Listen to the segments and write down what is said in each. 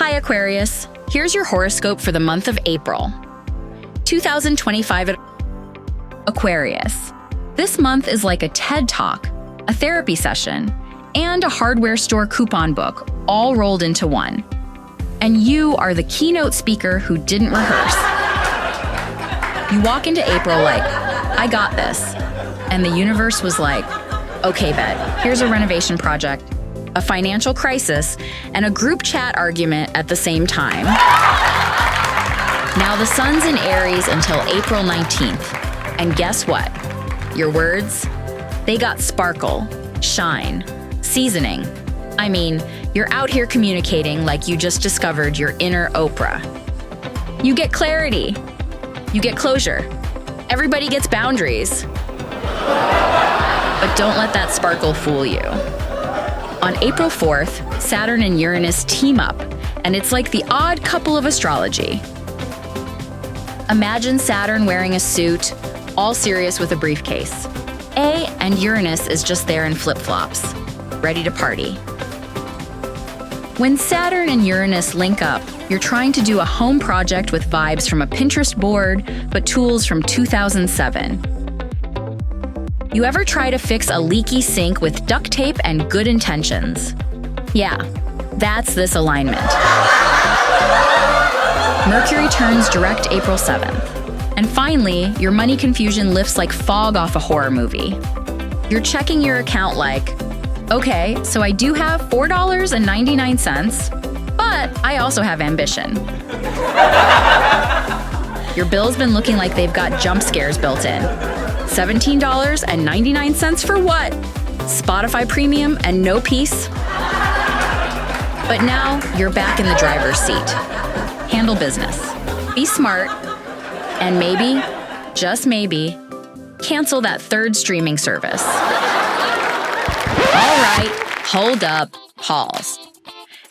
Hi Aquarius, here's your horoscope for the month of April. 2025 at Aquarius. This month is like a TED Talk, a therapy session, and a hardware store coupon book all rolled into one. And you are the keynote speaker who didn't rehearse. You walk into April like, I got this. And the universe was like, okay, bet, here's a renovation project, a financial crisis, and a group chat argument at the same time. Now the sun's in Aries until April 19th. And guess what? Your words? They got sparkle, shine, seasoning. I mean, you're out here communicating like you just discovered your inner Oprah. You get clarity. You get closure. Everybody gets boundaries. But don't let that sparkle fool you. On April 4th, Saturn and Uranus team up, and it's like the odd couple of astrology. Imagine Saturn wearing a suit, all serious with a briefcase. And Uranus is just there in flip-flops, ready to party. When Saturn and Uranus link up, you're trying to do a home project with vibes from a Pinterest board, but tools from 2007. You ever try to fix a leaky sink with duct tape and good intentions? Yeah, that's this alignment. Mercury turns direct April 7th. And finally, your money confusion lifts like fog off a horror movie. You're checking your account like, okay, so I do have $4.99, but I also have ambition. Your bill's been looking like they've got jump scares built in. $17.99 for what? Spotify Premium and no peace? But now you're back in the driver's seat. Handle business. Be smart. And maybe, just maybe, cancel that third streaming service. All right, hold up, pause.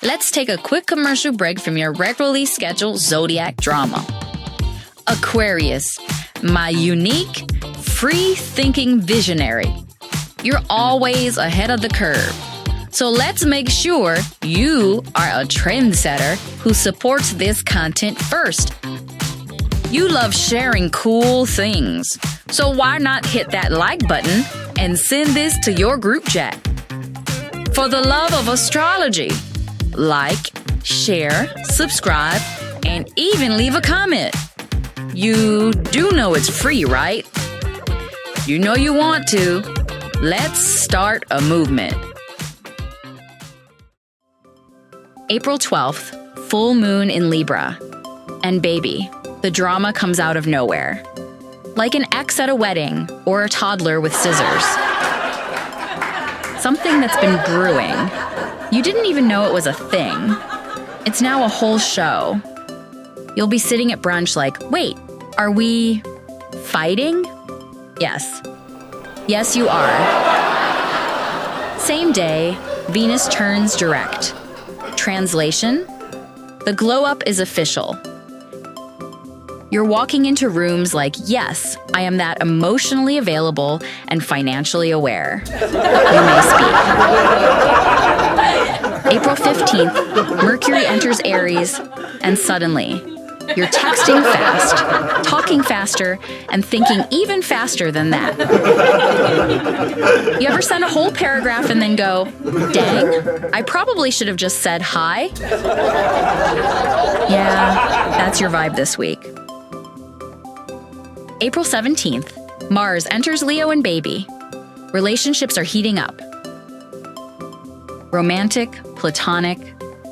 Let's take a quick commercial break from your regularly scheduled Zodiac drama. Aquarius, my unique, free-thinking visionary. You're always ahead of the curve. So let's make sure you are a trendsetter who supports this content first. You love sharing cool things, so why not hit that like button and send this to your group chat? For the love of astrology, like, share, subscribe, and even leave a comment. You do know it's free, right? You know you want to. Let's start a movement. April 12th, full moon in Libra. And baby, the drama comes out of nowhere. Like an ex at a wedding or a toddler with scissors. Something that's been brewing. You didn't even know it was a thing. It's now a whole show. You'll be sitting at brunch like, wait, are we fighting? Yes. Yes, you are. Same day, Venus turns direct. Translation: the glow-up is official. You're walking into rooms like, yes, I am that emotionally available and financially aware. You may speak. April 15th, Mercury enters Aries, and suddenly, you're texting fast, talking faster, and thinking even faster than that. You ever send a whole paragraph and then go, dang, I probably should have just said hi? Yeah, that's your vibe this week. April 17th, Mars enters Leo and baby. Relationships are heating up. Romantic, platonic,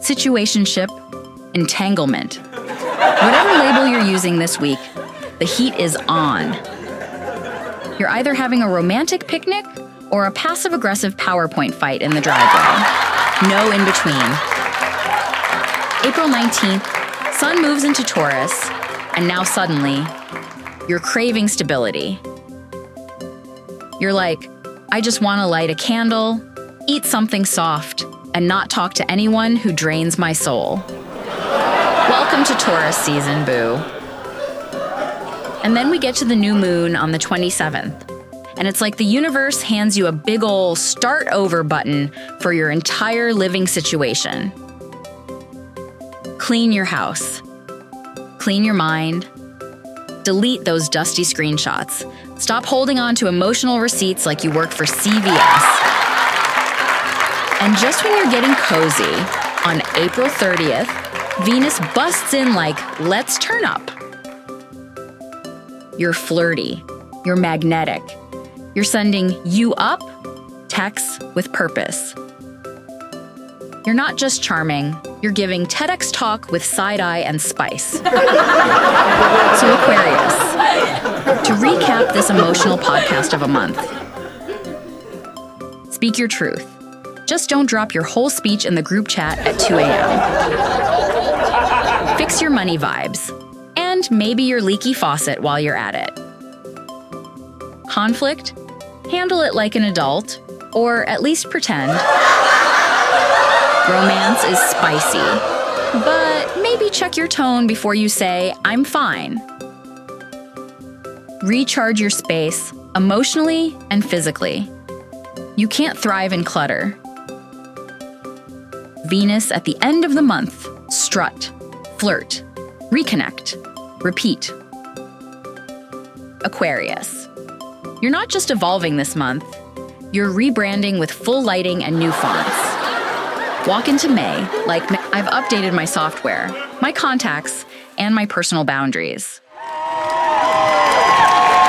situationship, entanglement. Whatever label you're using this week, the heat is on. You're either having a romantic picnic or a passive-aggressive PowerPoint fight in the driveway. No in between. April 19th, Sun moves into Taurus, and now suddenly, you're craving stability. You're like, I just want to light a candle, eat something soft, and not talk to anyone who drains my soul. Welcome to Taurus season, boo. And then we get to the new moon on the 27th. And it's like the universe hands you a big ol' start over button for your entire living situation. Clean your house. Clean your mind. Delete those dusty screenshots. Stop holding on to emotional receipts like you work for CVS. And just when you're getting cozy, on April 30th, Venus busts in like, let's turn up. You're flirty. You're magnetic. You're sending you up texts with purpose. You're not just charming, you're giving TEDx talk with side-eye and spice. So Aquarius, to recap this emotional podcast of a month. Speak your truth. Just don't drop your whole speech in the group chat at 2 a.m. Fix your money vibes, and maybe your leaky faucet while you're at it. Conflict? Handle it like an adult, or at least pretend. Romance is spicy, but maybe check your tone before you say, I'm fine. Recharge your space, emotionally and physically. You can't thrive in clutter. Venus at the end of the month, strut, flirt, reconnect, repeat. Aquarius. You're not just evolving this month, you're rebranding with full lighting and new fonts. Walk into May like I've updated my software, my contacts, and my personal boundaries.